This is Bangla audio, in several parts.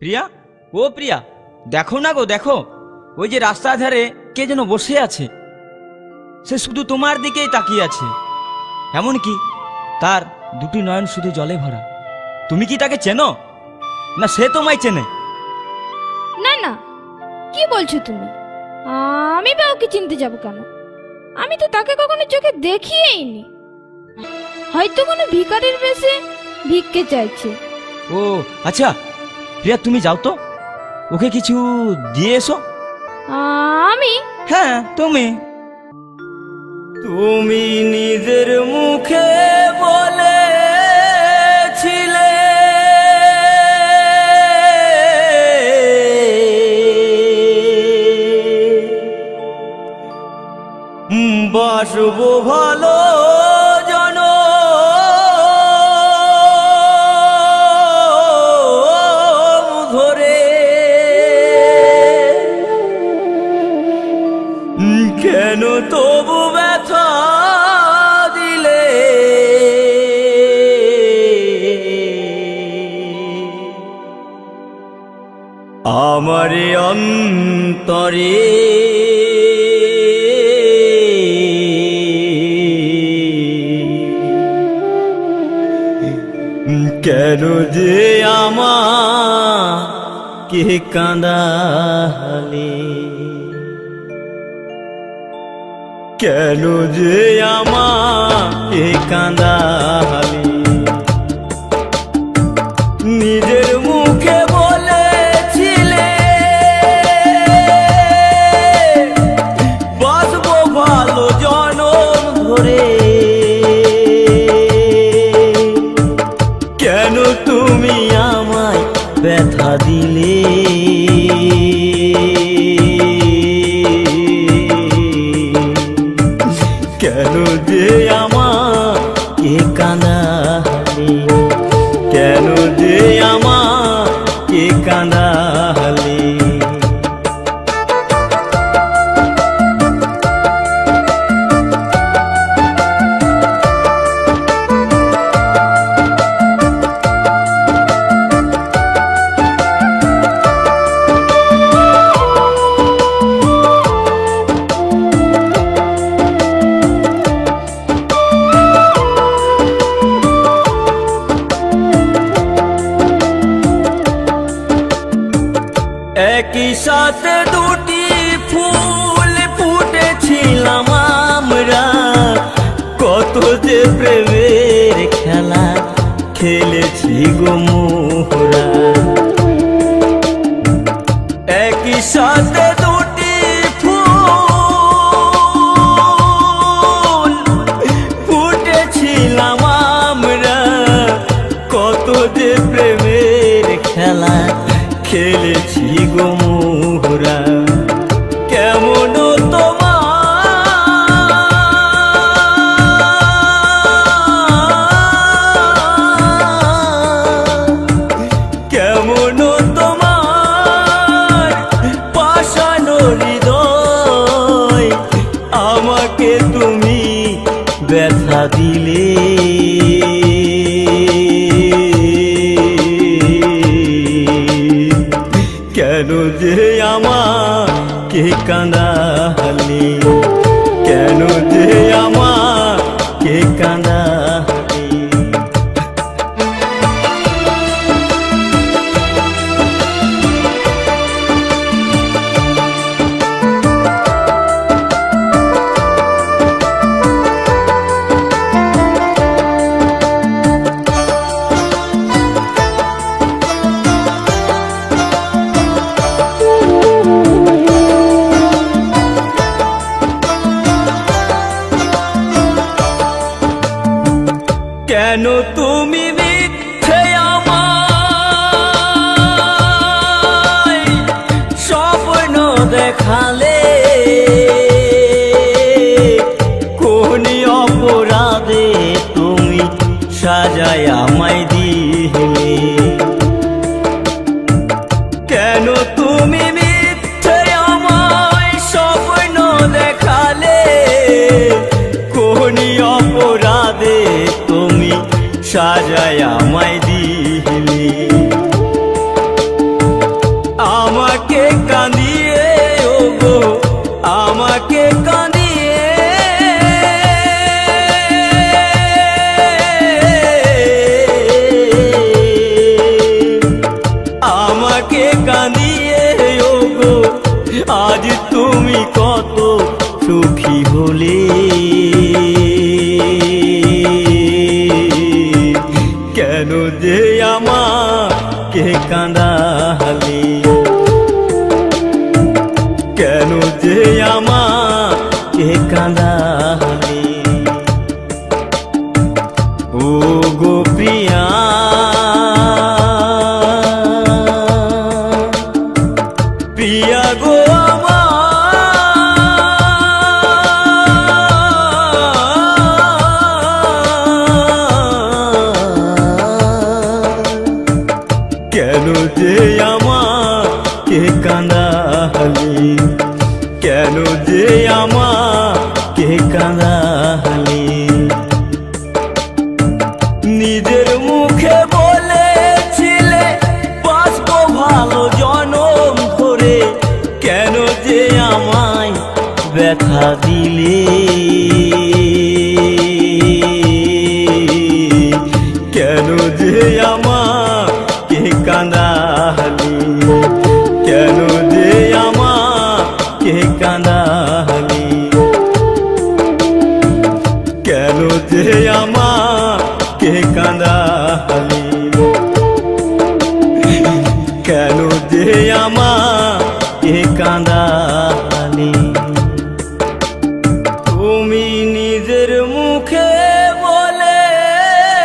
প্রিয়া, ও প্রিয়া, দেখো না গো, দেখো ওই যে রাস্তার ধারে কে যেন বসে আছে। সে শুধু তোমার দিকেই তাকিয়ে আছে, এমনকি তার দুটি নয়ন শুধু জলে ভরা। তুমি কি তাকে চেনো, না সে তোমায় চেনে? না না, কি বলছো তুমি? আমি বা ওকে চিনতে যাব কেন? আমি তো তাকে কখনো চোখে দেখিয়েইনি। হয়তো কোনো ভিখারির বেশে ভিক্ষে চাইছে। ও আচ্ছা প্রিয়া, তুমি যাও তো, ওকে কিছু দিয়ে এসো। আমি? হ্যাঁ তুমি। তুমি নিজের মুখে বলেছিলে বাসবো ভালো জন ধরে, কেন তবু ব্যথা দিলে? আমারে অন্তরে কেন যে আমাকে কাঁদালে? কেন যে আমাকে কাঁদালে? নিজের মুখে বলেছিলে বাসবো ভালো জনম ধরে, কেন তুমি আমায় ব্যথা দিলে? কেন যে আমাকে কাঁদালে? কেন যে আমাকে কাঁদালে? একই সাথে দুটি ফুল ফুটেছিলাম আমরা, কত যে প্রেমের খেলা খেলেছি গো মোরা। একই সাথে দুটি ফুল ফুটেছিলাম আমরা, কত যে প্রেমের খেলা খেলেছি গো মোরা। কেমন কেমন তোমার পাষাণ হৃদয়, আমাকে তুমি ব্যথা দিলে? কেন যে আমাকে কাঁদালে? কেন যে আমাকে কাঁদালে? কেন তুমি মিথ্যে আমায় স্বপ্ন দেখালে? কোন অপরাধে তুমি সাজায় আমায় দিলে? কেন তুমি মিথ্যে আমায় স্বপ্ন দেখালে? কোন অপরাধে তুমি সাজায় আমায় দিলে? কাঁদালি, কেন যে আমাকে কাঁদালি। ও গো প্রিয়া, প্রিয়া গো কেন যে আমাকে কাঁদালি, কেন যে আমাকে কাঁদালি। নিজের মুখে বলেছিলে বাঁচবো ভালো জনম ধরে, কেন যে আমায় ব্যথা দিলে। কেন যে আমাকে কাঁদালি, কেন যে আমাকে কাঁদালি, কেন যে আমাকে কাঁদালি, কেন যে আমাকে কাঁদালি। তুমি নিজের মুখে বলেছিলে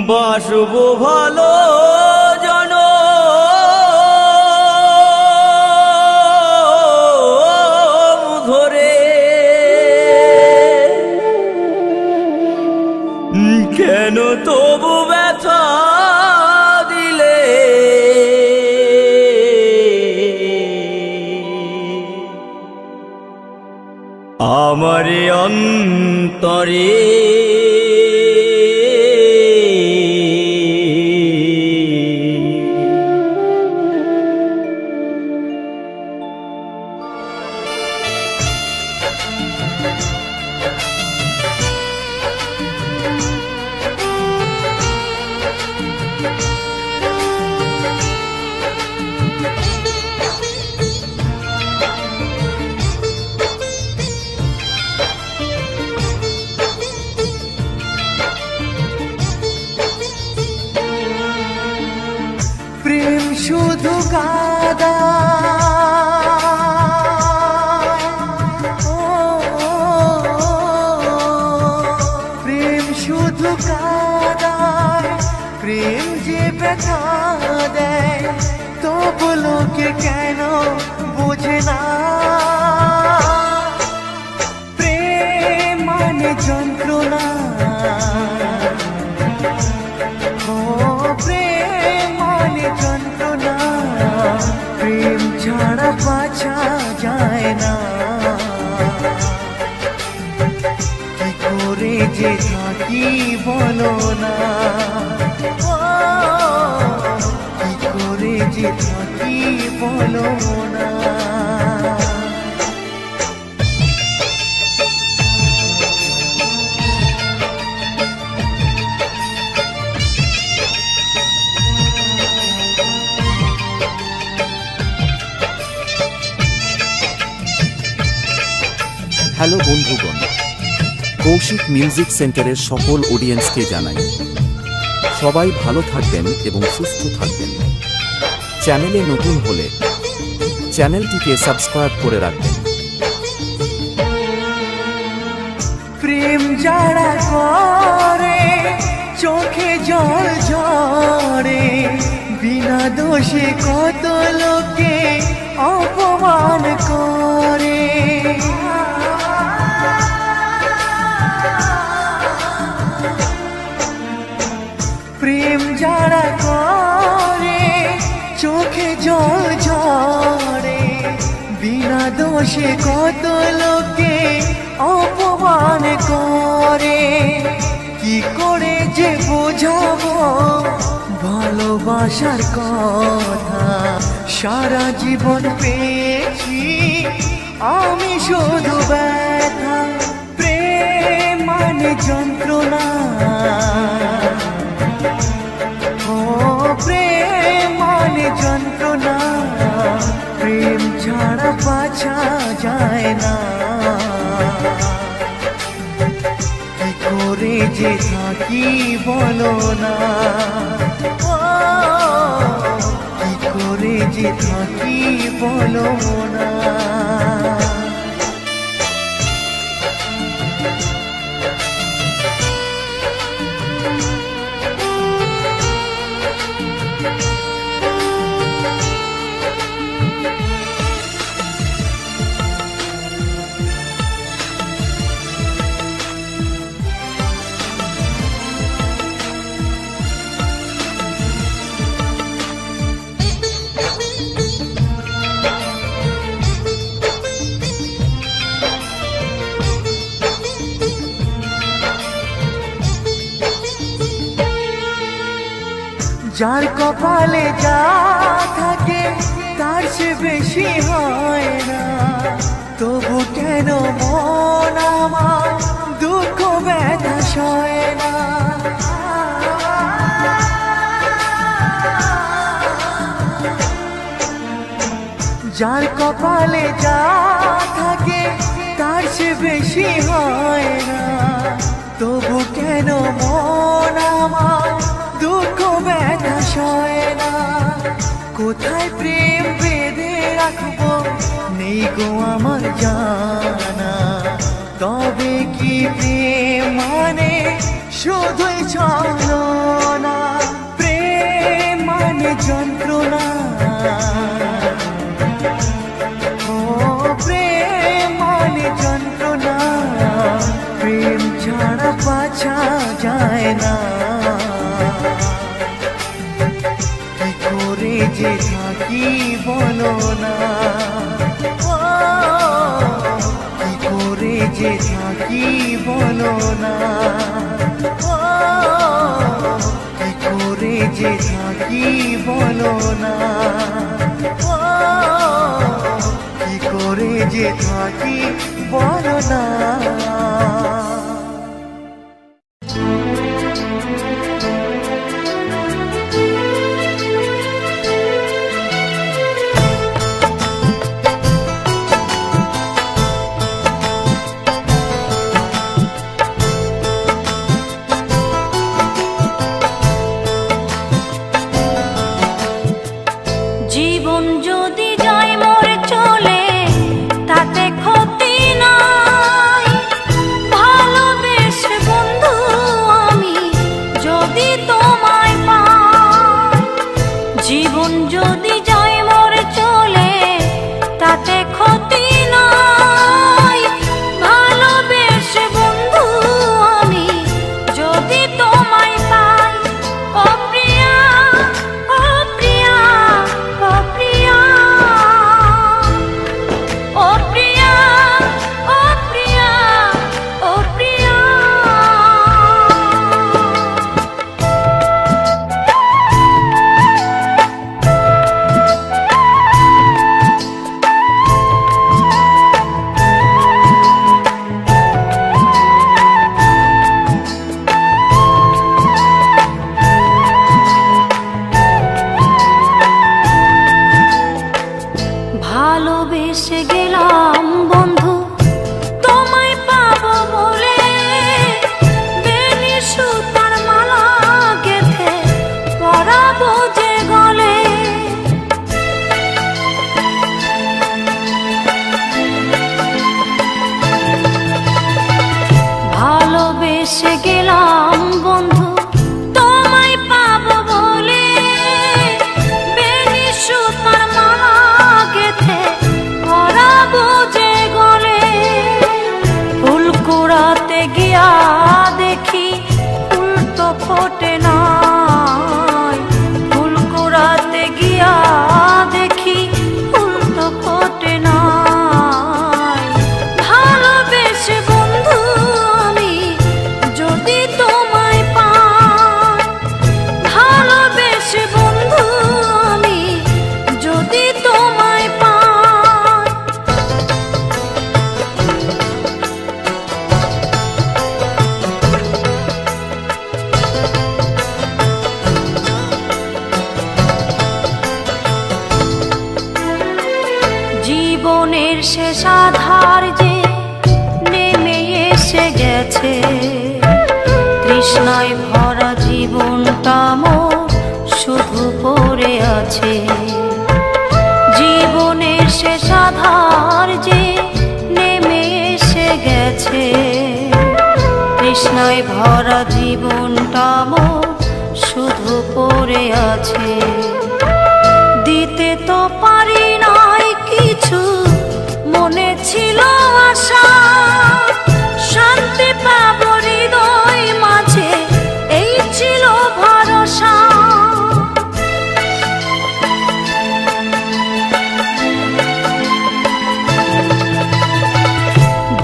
বাসবো ভালো জনম ধরে, কেন তবু ব্যথা দিলে। আমার অন্তরে প্রেম শুধু কাদা, প্রেম শুধু কাদা, প্রেম যে ব্যথা দেয় তবু লোকে কেন বোঝে না। প্রেম মানে যন্ত্রণা, প্রেম মানে যন্ত্রণা, প্রেম ছাড়া বাঁচা যায় না। কি করে যে থাকি বলো না, কি করে যে থাকি বলো না। হ্যালো বন্ধুগণ, কৌশিক মিউজিক সেন্টারের সকল অডিয়েন্সকে জানাই সবাই ভালো থাকবেন এবং সুস্থ থাকবেন। চ্যানেলে নতুন হলে চ্যানেলটিকে সাবস্ক্রাইব করে রাখবেন। প্রেম যারা করে চোখে জল ঝরে, বিনা দোষে কত লোকে অপমান করে। প্রেম যারা করে চোখে জল ঝরে, বিনা দোষে কত লোকে অপমান করে। কি করে যে বোঝাবো ভালোবাসার কথা, সারা জীবন পেয়েছি আমি শুধু ব্যথা। প্রেম মানে যন্ত্রণা, প্রেম মানে যন্ত্রণা, প্রেম ছাড়া বাঁচা যায় না। যে থাকি বলো না, ও কি করে যে থাকি বলো না। যার কপালে যা থাকে তার সে বেশি হয় না, তবু কেন মন আমার দুঃখ ব্যথা সয় না। যার কপালে যা থাকে তার সে বেশি হয় না, তবু কেন মন আমার দুঃখ ব্যথা সয় না। কোথায় প্রেম বেঁধে রাখবো নেই গো আমার জানা, তবে কি প্রেম মানে শুধুই ছলনা, প্রেম মানে যন্ত্রণা, ও প্রেম মানে যন্ত্রণা, প্রেম ছাড়া বাঁচা যায় না। কি করে যে থাকি বলো না, ও কি করে যে থাকি বলো না, ও কি করে যে থাকি বলো না, ও কি করে যে থাকি বলো না। জীবন যদি যায় মরে চলে তাতে ক্ষতি নাই, ভালোবেসে বন্ধু আমি যদি তোমায় পাই। জীবন যদি যায় মরে চলে তাতে ক্ষতি নাই, ভালোবেসে বন্ধু আমি যদি তোমায় পাই। ও প্রিয়া, ও প্রিয়া, ও প্রিয়া, ও প্রিয়া, ও প্রিয়া, ও প্রিয়া। ভালোবেসে গেলাম বন্ধু তোমায় পাবো বলে, বেনি সুতার মালা গেথে পরাবো যে গলে। ভালোবেসে গেলাম বন্ধু তোমায় পাবো বলে, বেনি সুতার মালা গেথে পরাবো যে গলে। ফুল কুড়াতে গিয়া দেখি ফুল তো ফোটে নাই, ফুল কুড়াতে গিয়া দেখি ফুল তো ফোটে নাই। ভালোবেসে বন্ধু আমি যদি তোমায় তৃষ্ণায় ভরা জীবনটা মোর শুধু পড়ে আছে। দিতে তো পারি নাই কিছু, মনে ছিল আশা শান্তি পাব হৃদয় মাঝে, এই ছিল ভরসা।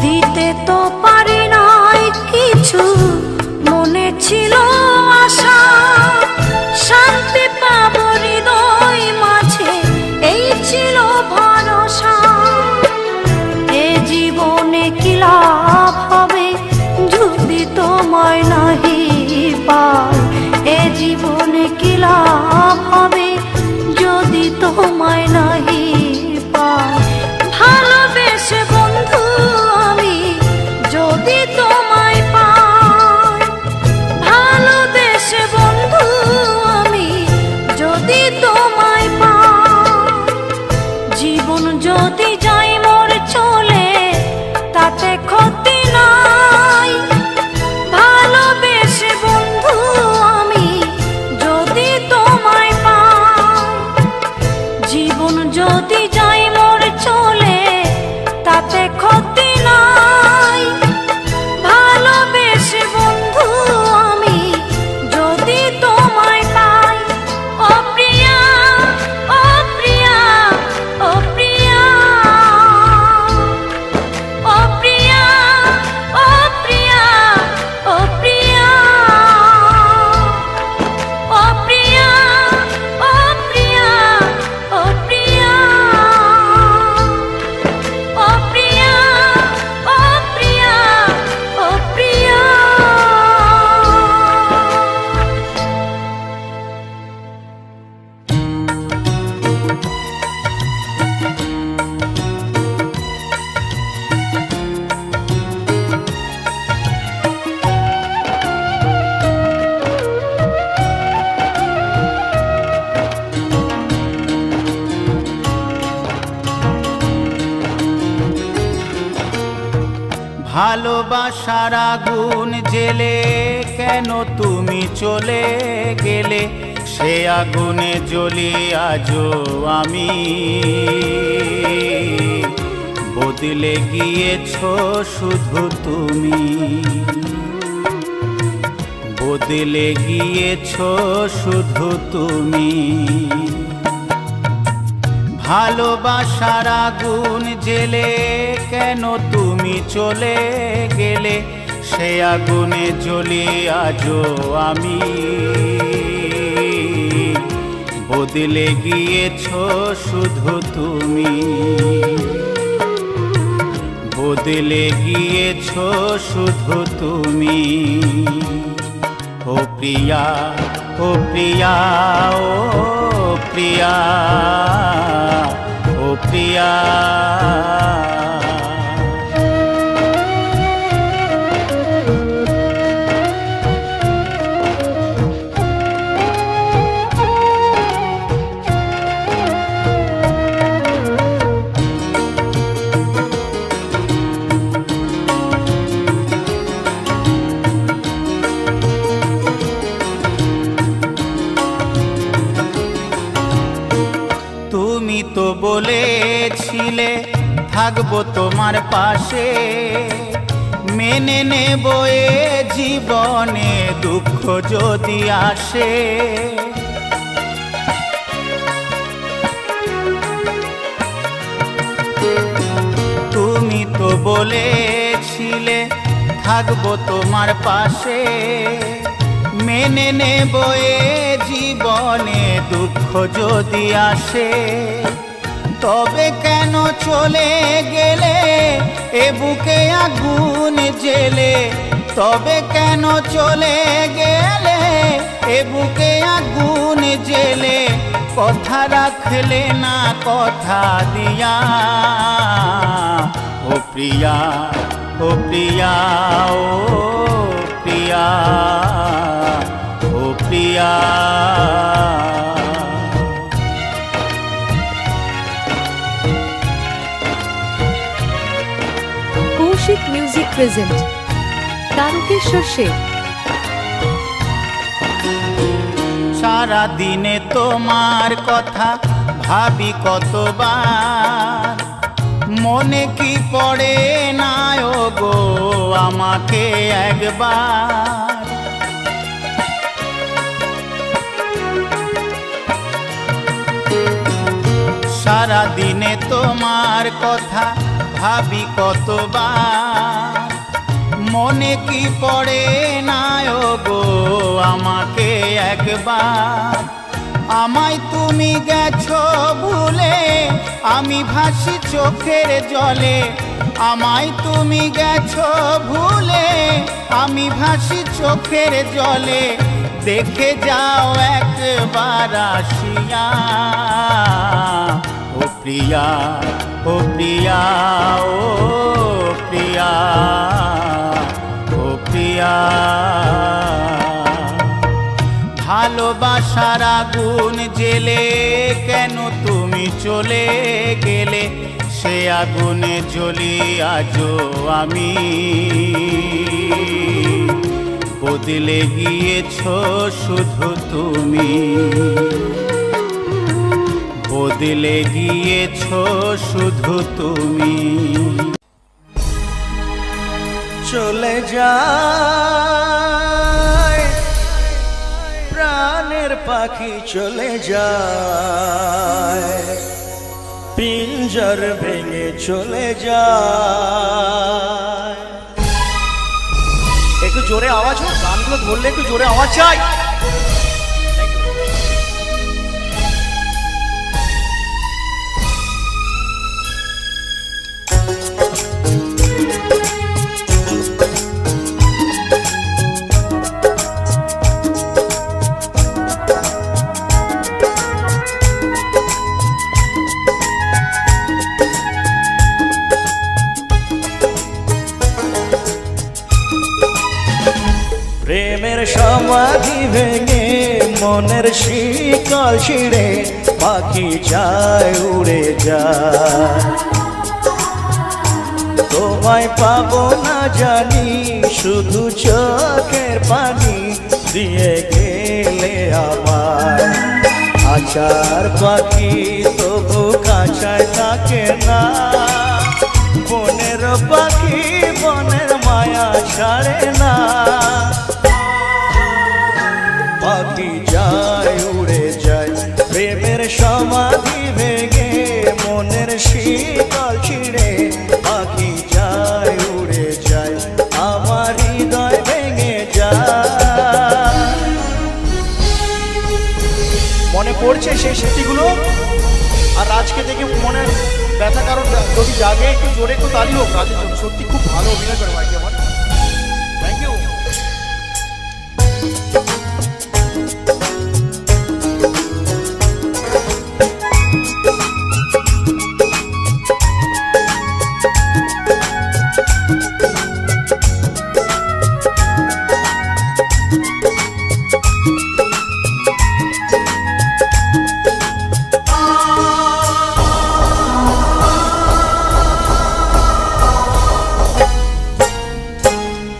দিতে তো পারি নাই কিছু, মনে ছিল আশা শান্তি পাব হৃদয় মাঝে, এই ছিল ভরসা। এ জীবনে কি লাভ হবে যদি তোমায় নাহি পাই, এ জীবনে কি লাভ হবে যদি তোমায় নাহি পাই। ভালোবেসে বন্ধু আমি যদি তোমায় পাই, ভালোবেসে বন্ধু আমি যদি তোমায় পাই। জীবন যদি যাই মোর চলে তাতে ক্ষতি নাই, ভালোবেসে বন্ধু আমি যদি তোমায় পাই। জীবন যদি যাই মোর চলে তাতে ক্ষতি নাই, ভালোবেসে বন্ধু আমি যদি তোমায় পাই। ও প্রিয়া, ও প্রিয়া, ও প্রিয়া, ও প্রিয়া, ও প্রিয়া, ও প্রিয়া, ও প্রিয়া, ও প্রিয়া, ও প্রিয়া, ও প্রিয়া, ও প্রিয়া, ও প্রিয়া। ভালোবাসার আগুন জেলে কেন তুমি চলে গেলে, সে আগুনে জ্বলি আজও আমি। বদলে গিয়েছো শুধু তুমি, বদলে গিয়েছো শুধু তুমি। ভালোবাসার আগুন জেলে কেন তুমি চলে গেলে, সে আগুনে জ্বলি আজও আমি। বদলে গিয়েছো শুধু তুমি, বদলে গিয়েছো শুধু তুমি। ও প্রিয়া, ও প্রিয়া, ও প্রিয়া, ও প্রিয়া। তুমি তো বলেছিলে থাকবো তোমার পাশে, মেনে নেব এ জীবনে দুঃখ যদি আসে। তুমি তো বলেছিলে থাকবো তোমার পাশে, মেনে নেব এ জীবনে দুঃখ যদি আসে। তবে কেন চলে গেলে এ বুকে আগুন জেলে, তবে কেন চলে গেলে এ বুকে আগুন জেলে। কথা রাখলে না কথা দিয়া, ও প্রিয়া, ও প্রিয়া, ও প্রিয়া, ও প্রিয়া। Kaushik music present Tarakeswar Seth. সারা দিনে তোমার কথা ভাবি কতবার, মনে কি পড়ে না ও গো আমাকে একবার। সারা দিনে তোমার কথা ভাবি কতবার, মনে কি পড়ে না ও গো আমাকে একবার। আমায় তুমি গেছো ভুলে, আমি ভাসি চোখের জলে। আমায় তুমি গেছো ভুলে, আমি ভাসি চোখের জলে। দেখে যাও একবার আসিয়া, ও প্রিয়া, ও প্রিয়া, ও প্রিয়া, ও প্রিয়া। ভালোবাসার আগুন জেলে কেন তুমি চলে গেলে, সে আগুনে জ্বলি আজও আমি। বদলে গিয়েছো শুধু তুমি, বদলে গিয়েছো শুধু তুমি। চলে যায় প্রাণের পাখি, চলে যায় পিঞ্জর ভেঙে চলে যায়। একটু জোরে আওয়াজ হোক, গানগুলো ধরলে একটু জোরে আওয়াজ চাই। প্রেমের সমাধি ভেঙে মনের শিকল ছিঁড়ে পাখি যায় উড়ে যায়। তোমায় পাবো না জানি, শুধু চোখের পানি দিয়ে গেলে আমার। আচার পাখি তবু কাছায় থাকে না, বনের পাখি বনের মায়া ছাড়ে না। পাখি যায় উড়ে যায়, প্রেমের সমাধি ভেঙে মনের শীতল ছিঁড়ে পাখি যায় উড়ে যায়, আমার হৃদয় ভেঙে যায়। মনে পড়ছে সেই স্মৃতিগুলো, আর আজকে দেখে মনের ব্যথা কারণ যদি জাগে একটু জোরে একটু তালি হোক রাজের জন্য। সত্যি খুব ভালো অভিনয় করে ভাইকে আমার, থ্যাংক ইউ।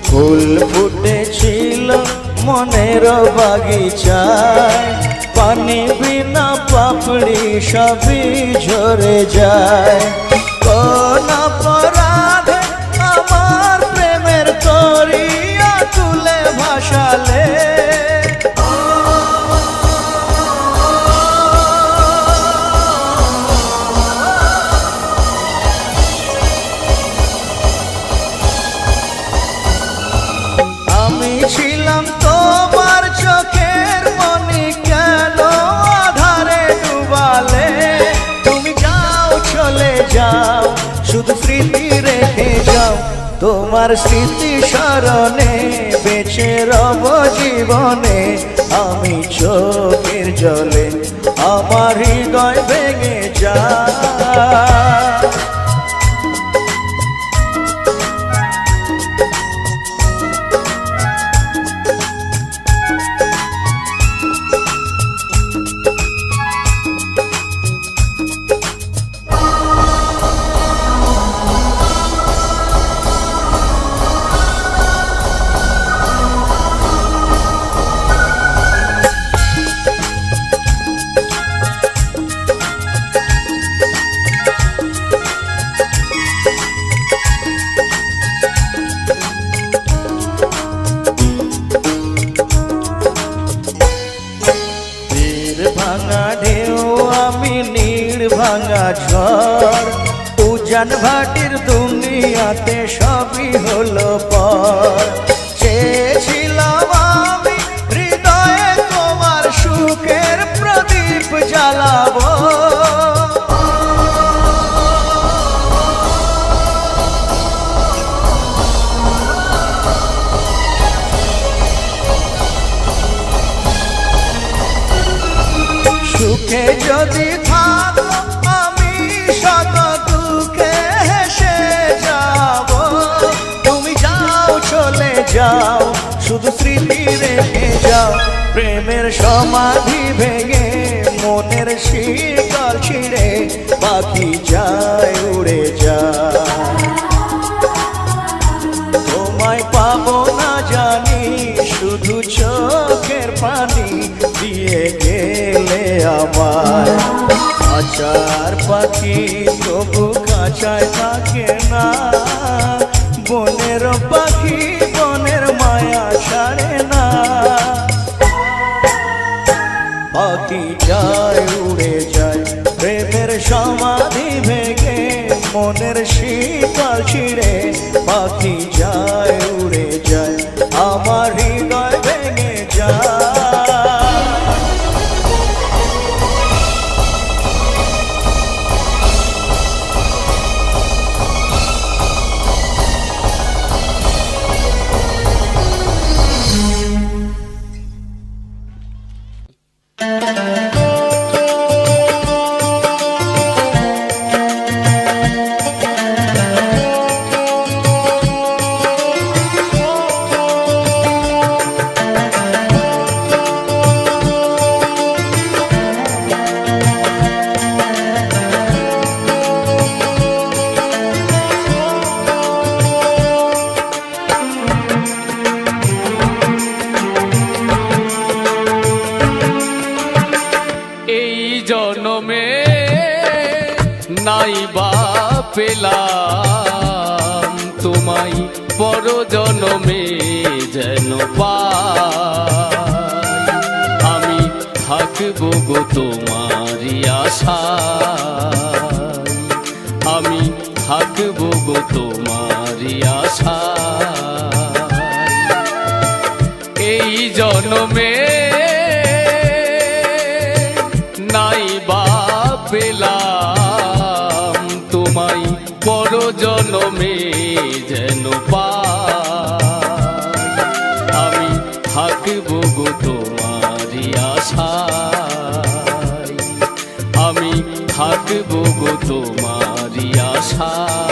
ফুল ফুটেছিল মনের বাগিচায়, পানি বিনা পাপড়ি সবই ঝরে যায়। কোন অপরাধে আমার প্রেমের তরিয়া তুলে ভাসালে, আমি ছিলাম তোমার চোখের মনি, কেন আধারে ডুবালে। তুমি যাও চলে যাও, শুধু স্মৃতি রেখে যাও। তোমার স্মৃতি স্মরণে বেঁচে রব জীবনে, আমি চোখের জলে আমার হৃদয় ভেঙে যায়। ভাঙা ঝড় উজান ভাটির দুনিয়াতে সবই হলো পর চেয়েছিলাম আমি হৃদয়ে তোমার সুখের প্রদীপ জ্বালাবো সুখে যদি থাকো আমি শত দুঃখে হেসে যাব তুমি যাও চলে যাও শুধু স্মৃতি রেখে যাও প্রেমের সমাধি ভেঙে মনের শীতল ছিঁড়ে পাখি যায় উড়ে যায় তোমায় পাবো না জানি শুধু চোখের পানি দিয়ে গেলে আমার খাঁচার পাখি তবু খাঁচায় থাকে না বনের পাখি বনের মায়া ছাড়ে না পাখি যায় উড়ে যায় প্রেমের সমাধি ভেঙে মনের শীতল ছিঁড়ে পাখি যায় উড়ে যায় আমার হৃদয় ভেঙে যায় জনমে নাই বা পেলাম তোমায় পর জনমে যেন পাই আমি থাকবো গো তোমারই আশায় আমি থাকবো গো তোমারই আশায় এই জনমে নাই বা পেলাম তোমায় পর জনমে যেন পাই আমি থাকবো গো তোমারই আশায় আমি থাকবো গো তোমারই আশায়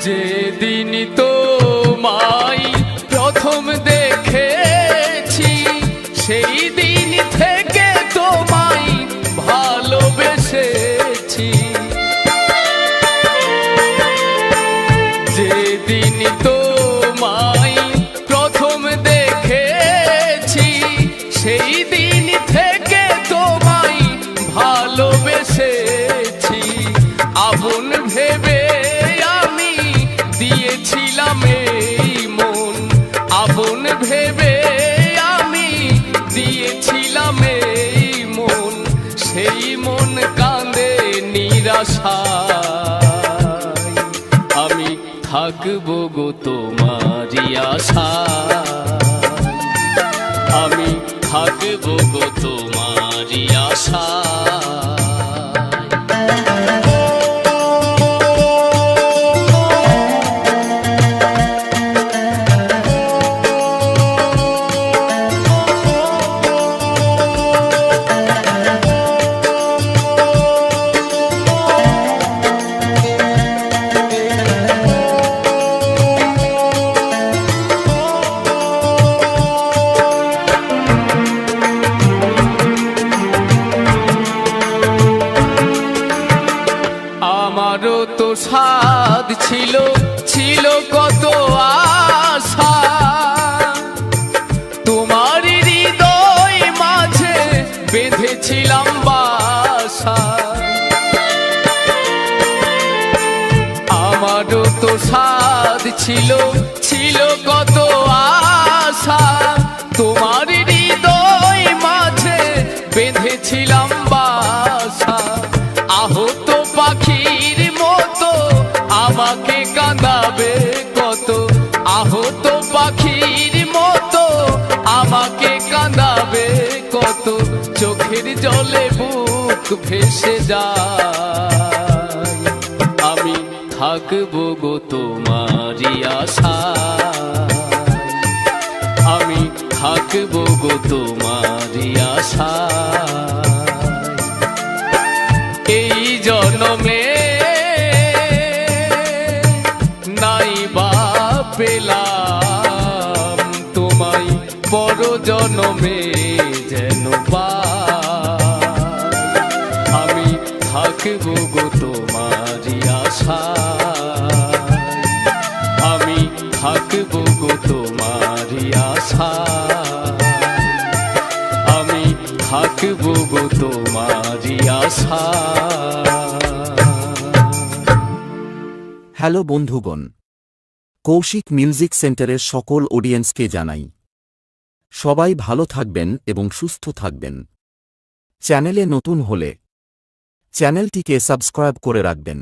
যেদিন তোমায় প্রথম দেখেছি সেই দিন থেকে তোমায় ভালোবেসেছি যেদিন তোমায় প্রথম দেখেছি সেই দিন থেকে তোমায় ভালোবেসেছি আপন ভেবে দিয়েছিলাম এই মন আপন ভেবে আমি দিয়েছিলাম এই মন সেই মন কাঁদে নিরাশায় আমি থাকবো গো তোমারই আশায় আমি থাকবো গো তোমারই আশায় স্বাদ ছিল, ছিল কত আশা, তোমার হৃদয় মাঝে বেঁধেছিলাম বাসা। আমারও তো স্বাদ ছিল, ছিল কত আশা, তোমার হৃদয় মাঝে বেঁধেছিলাম বাসা। আহত পাখির মতো আমাকে কাঁদাবে কত, আহত পাখির মতো আমাকে কাঁদাবে কত, চোখের জলে বুক ভেসে যায়। আমি থাকবো গো তোমারই আশায়, আমি থাকবো গো তোমারই আশায়। এই জন্মে নাই বা পেলাম তোমায়, পর জন্মে যেন পাই। আমি থাকবো গো তোমারই আশায়, আমি থাকবো গো তোমারই আশায়, আমি থাকবো গো তোমারই আশায়। হ্যালো বন্ধুগণ, কৌশিক মিউজিক সেন্টারের সকল অডিয়েন্সকে জানাই সবাই ভালো থাকবেন এবং সুস্থ থাকবেন। চ্যানেলে নতুন হলে চ্যানেলটিকে সাবস্ক্রাইব করে রাখবেন।